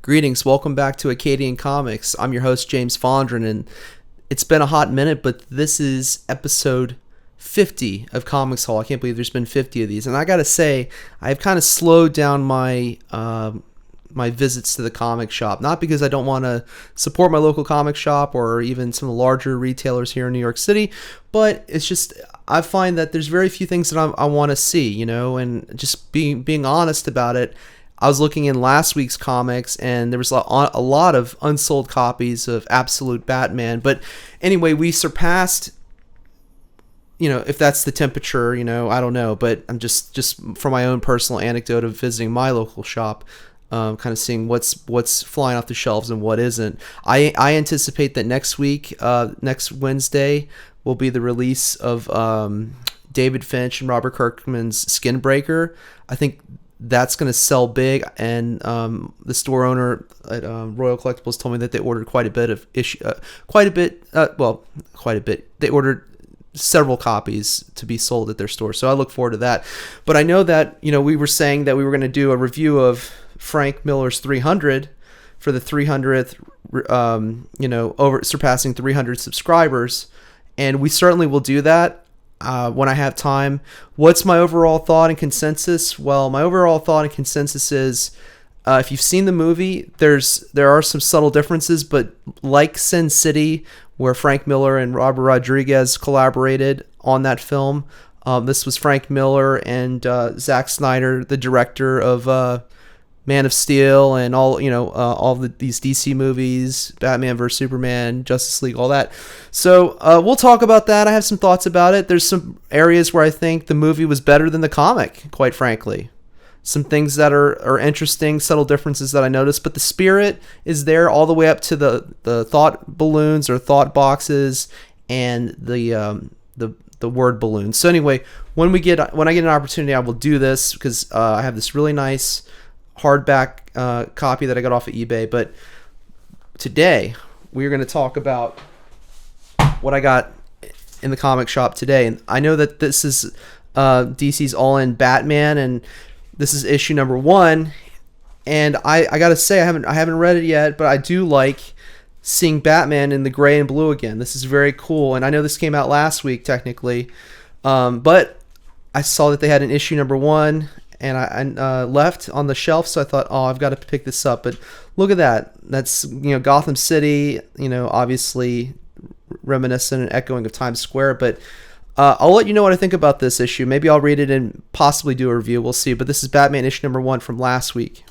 Greetings, welcome back to Acadian Comics. I'm your host, James Fondren, and it's been a hot minute, but this is episode 50 of Comics Hall. I can't believe there's been 50 of these, and I gotta say, I've kind of slowed down my my visits to the comic shop. Not because I don't want to support my local comic shop or even some of the larger retailers here in New York City, but it's just I find that there's very few things that I want to see, and just being honest about it. I was looking in last week's comics, and there was a lot of unsold copies of Absolute Batman. But anyway, we surpassed, if that's the temperature, I don't know. But I'm just from my own personal anecdote of visiting my local shop, kind of seeing what's flying off the shelves and what isn't. I anticipate that next week, next Wednesday, will be the release of David Finch and Robert Kirkman's Skinbreaker. I think that's going to sell big, and the store owner at Royal Collectibles told me that they ordered quite a bit. They ordered several copies to be sold at their store, so I look forward to that. But I know that we were saying that we were going to do a review of Frank Miller's 300 for the 300th, over surpassing 300 subscribers, and we certainly will do that. When I have time. What's my overall thought and consensus? Well, my overall thought and consensus is, if you've seen the movie, there are some subtle differences, but like Sin City, where Frank Miller and Robert Rodriguez collaborated on that film, this was Frank Miller and Zack Snyder, the director of Man of Steel and all these DC movies, Batman vs Superman, Justice League, all that. So we'll talk about that. I have some thoughts about it. There's some areas where I think the movie was better than the comic, quite frankly. Some things that are interesting, subtle differences that I noticed, but the spirit is there all the way up to the thought balloons or thought boxes and the word balloons. So anyway, when I get an opportunity, I will do this because I have this really nice hardback copy that I got off of eBay. But today we're going to talk about what I got in the comic shop today, and I know that this is DC's All-In Batman, and this is issue number 1. And I gotta say, I haven't read it yet, but I do like seeing Batman in the gray and blue again. This is very cool, and I know this came out last week technically, but I saw that they had an issue number 1. And I left on the shelf, so I thought, I've got to pick this up. But look at that. That's, Gotham City, obviously reminiscent and echoing of Times Square. But I'll let you know what I think about this issue. Maybe I'll read it and possibly do a review. We'll see. But this is Batman issue number 1 from last week.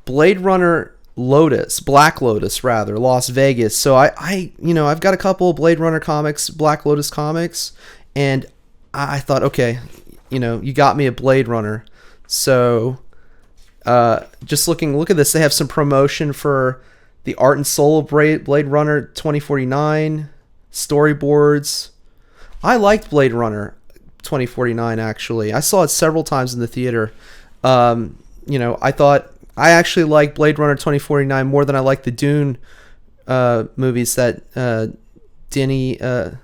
Blade Runner Black Lotus, Las Vegas. So I've got a couple of Blade Runner comics, Black Lotus comics, and I thought, okay, you got me a Blade Runner. So just look at this. They have some promotion for the Art and Soul of Blade Runner 2049 storyboards. I liked Blade Runner 2049, actually. I saw it several times in the theater. I thought I actually liked Blade Runner 2049 more than I liked the Dune movies that Denis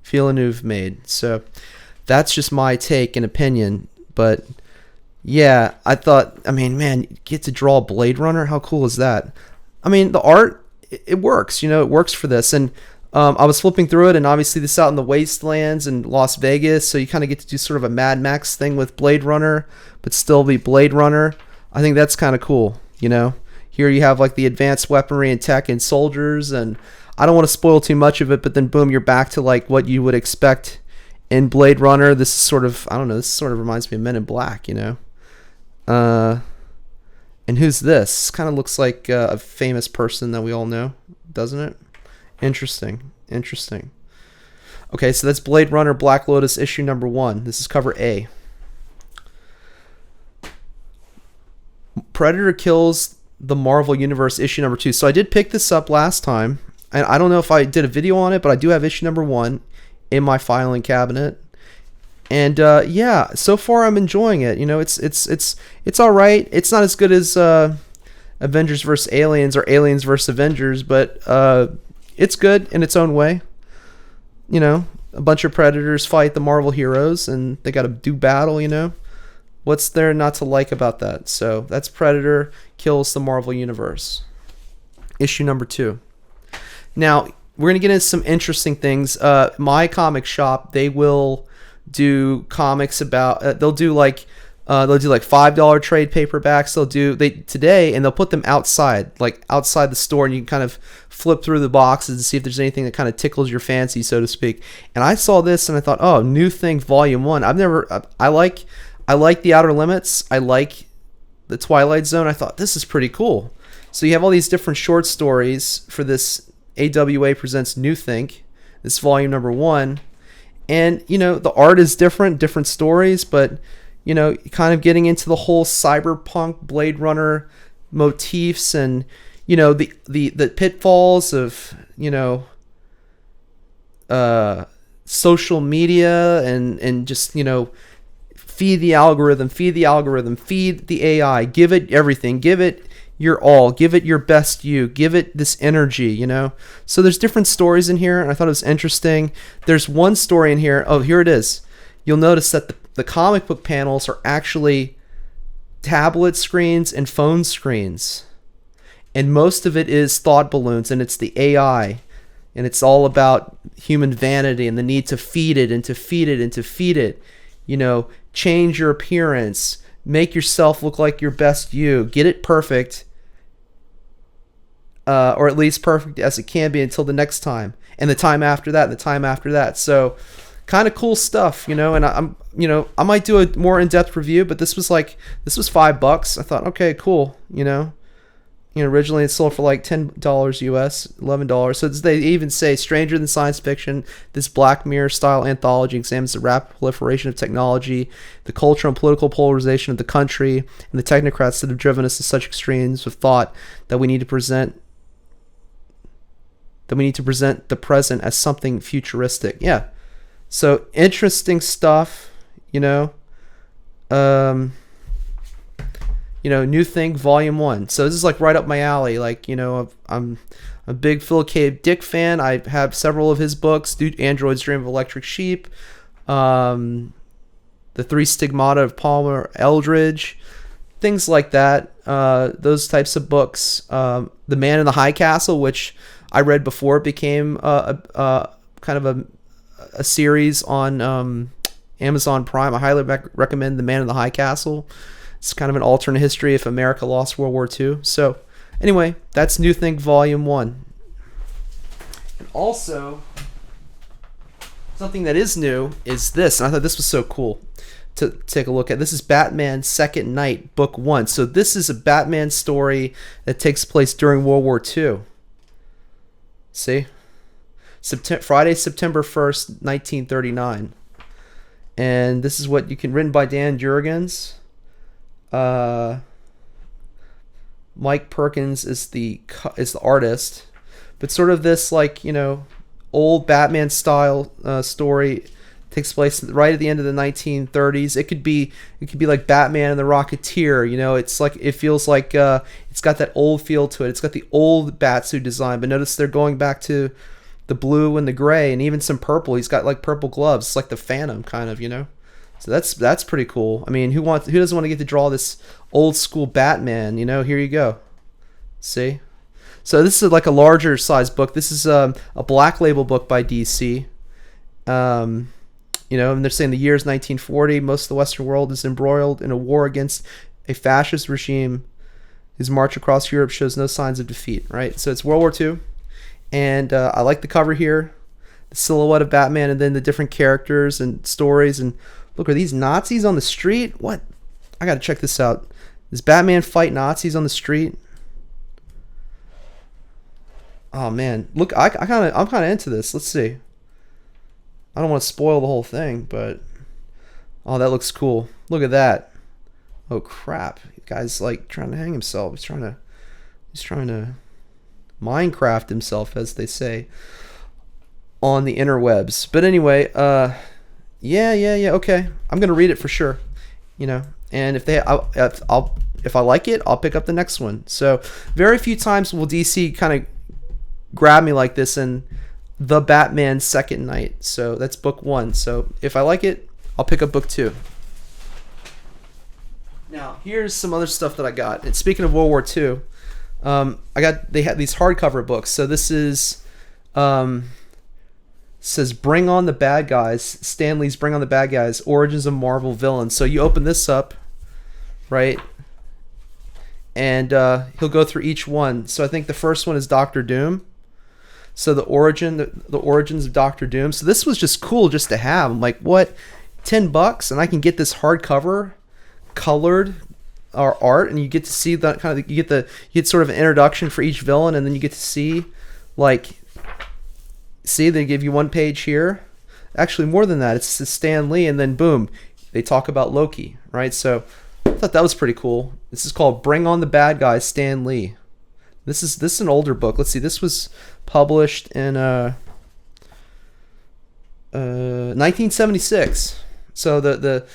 Villeneuve made. So that's just my take and opinion, but yeah, I thought, man, you get to draw Blade Runner? How cool is that? The art, it works, it works for this, and I was flipping through it, and obviously this is out in the wastelands in Las Vegas, so you kind of get to do sort of a Mad Max thing with Blade Runner, but still be Blade Runner. I think that's kind of cool, Here you have like the advanced weaponry and tech and soldiers, and I don't want to spoil too much of it, but then boom, you're back to like what you would expect in Blade Runner. This is sort of, this sort of reminds me of Men in Black, And who's this? Kind of looks like a famous person that we all know, doesn't it? Interesting. Okay, so that's Blade Runner Black Lotus issue number 1. This is cover A. Predator Kills the Marvel Universe issue number 2. So I did pick this up last time, and I don't know if I did a video on it, but I do have issue number 1 in my filing cabinet, and so far I'm enjoying it. It's all right. It's not as good as Avengers vs Aliens or Aliens vs Avengers, but it's good in its own way. A bunch of Predators fight the Marvel heroes, and they got to do battle. What's there not to like about that? So that's Predator Kills the Marvel Universe. Issue number 2. Now, we're going to get into some interesting things. My comic shop, they will do comics about, they'll do like $5 trade paperbacks. Today, and they'll put them outside the store, and you can kind of flip through the boxes and see if there's anything that kind of tickles your fancy, so to speak. And I saw this and I thought, oh, New Thing Volume 1. I like the Outer Limits. I like the Twilight Zone. I thought this is pretty cool. So you have all these different short stories for this AWA Presents New Think, this volume number 1. And, the art is different stories, but, kind of getting into the whole cyberpunk Blade Runner motifs and, the pitfalls of, social media and just, feed the algorithm, feed the AI, give it everything, give it your all, give it your best you, give it this energy, So there's different stories in here, and I thought it was interesting. There's one story in here. Oh, here it is. You'll notice that the comic book panels are actually tablet screens and phone screens. And most of it is thought balloons, and it's the AI. And it's all about human vanity and the need to feed it and to feed it and to feed it. Change your appearance. Make yourself look like your best you. Get it perfect. Or at least perfect as it can be until the next time. And the time after that, and the time after that. So kind of cool stuff, and I might do a more in-depth review, but this was $5. I thought, okay, cool, originally it sold for like $10 US, $11. So they even say Stranger Than Science Fiction, this Black Mirror style anthology examines the rapid proliferation of technology, the cultural and political polarization of the country, and the technocrats that have driven us to such extremes of thought that we need to present the present as something futuristic. Yeah. So interesting stuff, New Thing Volume 1. So this is like right up my alley. I'm a big Philip K. Dick fan. I have several of his books, Android's Dream of Electric Sheep, The Three Stigmata of Palmer Eldridge, things like that. Those types of books. The Man in the High Castle, which I read before it became kind of a series on Amazon Prime. I highly recommend The Man in the High Castle. It's kind of an alternate history if America lost World War II. So anyway, that's New Think Volume 1. And also, something that is new is this. And I thought this was so cool to take a look at. This is Batman Second Night, Book 1. So this is a Batman story that takes place during World War II. See? Friday, September 1st, 1939. And this is what you can, written by Dan Jurgens. Mike Perkins is the artist, but sort of this old Batman style story takes place right at the end of the 1930s. It could be like Batman and the Rocketeer. It's like, it feels like it's got that old feel to it. It's got the old Batsuit design, but notice they're going back to the blue and the gray and even some purple. He's got like purple gloves. It's like the Phantom kind of, So that's pretty cool. I mean, who doesn't want to get to draw this old school Batman? Here you go. See? So this is like a larger size book. This is a Black Label book by DC. And they're saying the year is 1940. Most of the Western world is embroiled in a war against a fascist regime whose march across Europe shows no signs of defeat. Right? So it's World War II. And I like the cover here. The silhouette of Batman and then the different characters and stories. And look, are these Nazis on the street? What? I got to check this out. Does Batman fight Nazis on the street? Oh man, look, I'm kind of into this. Let's see. I don't want to spoil the whole thing, but oh, that looks cool. Look at that. Oh crap, the guy's like trying to hang himself. He's trying to Minecraft himself, as they say on the interwebs. But anyway, yeah, okay. I'm gonna read it for sure, And if I like it, I'll pick up the next one. So very few times will DC kind of grab me like this in the Batman Second Night. So that's book 1. So if I like it, I'll pick up book 2. Now, here's some other stuff that I got. And speaking of World War II, they had these hardcover books. So this is says Bring on the Bad Guys. Stan Lee's Bring on the Bad Guys: Origins of Marvel Villains. So you open this up, right? And he'll go through each one. So I think the first one is Doctor Doom. So the origins of Doctor Doom. So this was just cool just to have. I'm like, what, $10, and I can get this hardcover, colored art, and you get to see that kind of you get sort of an introduction for each villain, and then you get to see they give you one page here. Actually, more than that, it's Stan Lee, and then boom, they talk about Loki, right? So I thought that was pretty cool. This is called Bring on the Bad Guys, Stan Lee. This is an older book. Let's see. This was published in 1976. So the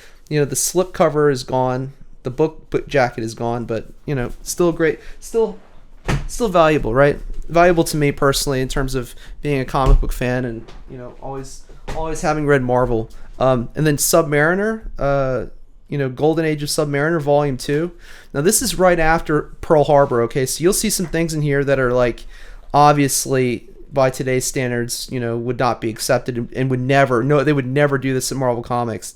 slip cover is gone. The book jacket is gone, but still great. Still valuable, right? Valuable to me personally in terms of being a comic book fan and always having read Marvel. And then Submariner, Golden Age of Submariner, Volume 2. Now, this is right after Pearl Harbor, okay? So you'll see some things in here that are, like, obviously, by today's standards, would not be accepted and would never, they would never do this in Marvel Comics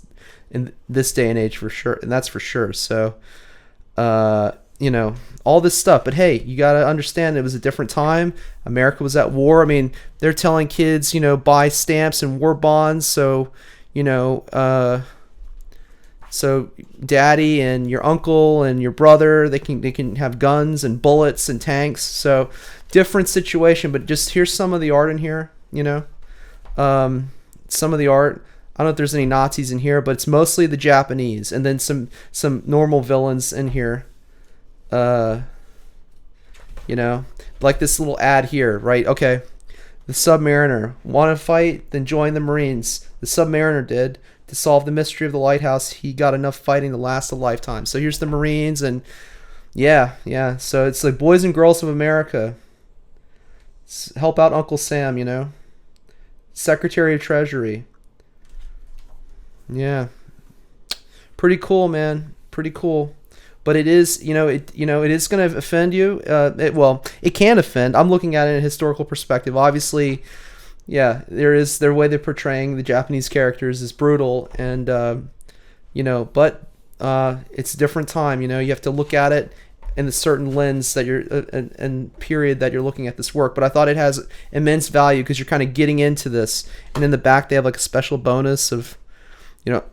in this day and age for sure, and that's for sure. So, all this stuff. But, hey, you got to understand it was a different time. America was at war. I mean, they're telling kids, buy stamps and war bonds, so, so daddy and your uncle and your brother, they can have guns and bullets and tanks. So different situation, but just here's some of the art in here, some of the art. I don't know if there's any Nazis in here, but it's mostly the Japanese, and then some normal villains in here. Like this little ad here, right? Okay. The Submariner. Want to fight? Then join the Marines. The Submariner did. To solve the mystery of the lighthouse, he got enough fighting to last a lifetime. So here's the Marines, and yeah. So it's like Boys and Girls of America. Help out Uncle Sam, Secretary of Treasury. Yeah. Pretty cool, man. Pretty cool. But it is, it is going to offend you. It can offend. I'm looking at it in a historical perspective. Obviously, yeah, their way they're portraying the Japanese characters is brutal, and but it's a different time. You have to look at it in the certain lens that you're and period that you're looking at this work. But I thought it has immense value because you're kind of getting into this, and in the back they have like a special bonus of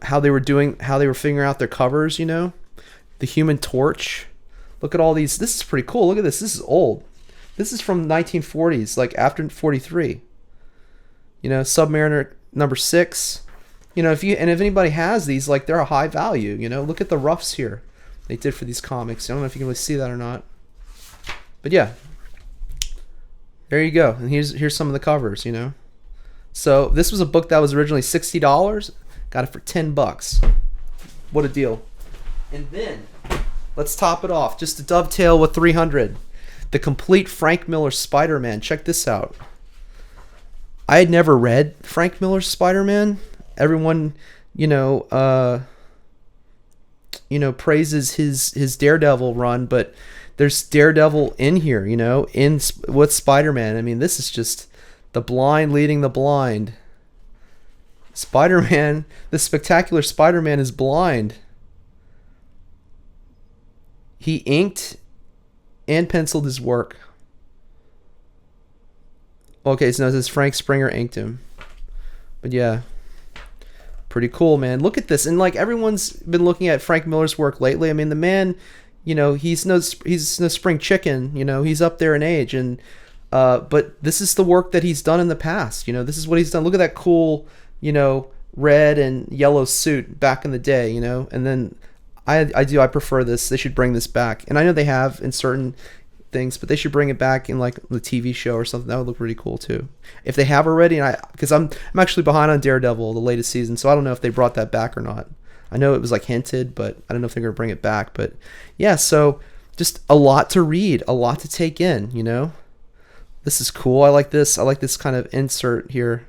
how they were figuring out their covers. The Human Torch. Look at all these. This is pretty cool. Look at this. This is old. This is from 1940s, like after 43. Submariner number 6. If anybody has these, like, they're a high value. Look at the roughs here they did for these comics. I don't know if you can really see that or not, but yeah, there you go. And here's some of the covers. So this was a book that was originally $60. Got it for $10. What a deal! And then let's top it off, just to dovetail with 300. The complete Frank Miller Spider-Man. Check this out. I had never read Frank Miller's Spider-Man. Everyone, praises his Daredevil run, but there's Daredevil in here, with Spider-Man. I mean, this is just the blind leading the blind. Spider-Man, the spectacular Spider-Man is blind. He inked and penciled his work. Okay, so it says Frank Springer inked him. But yeah, pretty cool, man. Look at this. And like everyone's been looking at Frank Miller's work lately. I mean, the man, he's no spring chicken. He's up there in age, and but this is the work that he's done in the past. This is what he's done. Look at that cool, red and yellow suit back in the day. And then I prefer this. They should bring this back. And I know they have in certain things, but they should bring it back in like the TV show or something. That would look really cool too, if they have already. And because I'm actually behind on Daredevil, the latest season, so I don't know if they brought that back or not. I know it was like hinted, but I don't know if they're gonna bring it back. But yeah, so just a lot to read, a lot to take in. This is cool. I like this. I like this kind of insert here.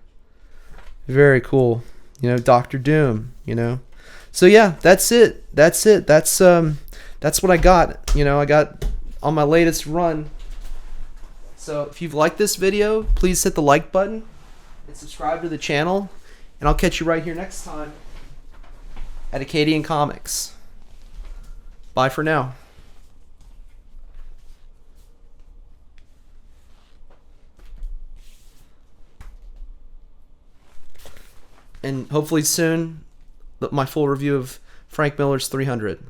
Very cool. Doctor Doom. So yeah, that's it. That's that's what I got. You know, I got on my latest run. So if you've liked this video, please hit the like button and subscribe to the channel. And I'll catch you right here next time at Acadian Comics. Bye for now. And hopefully soon, my full review of Frank Miller's 300.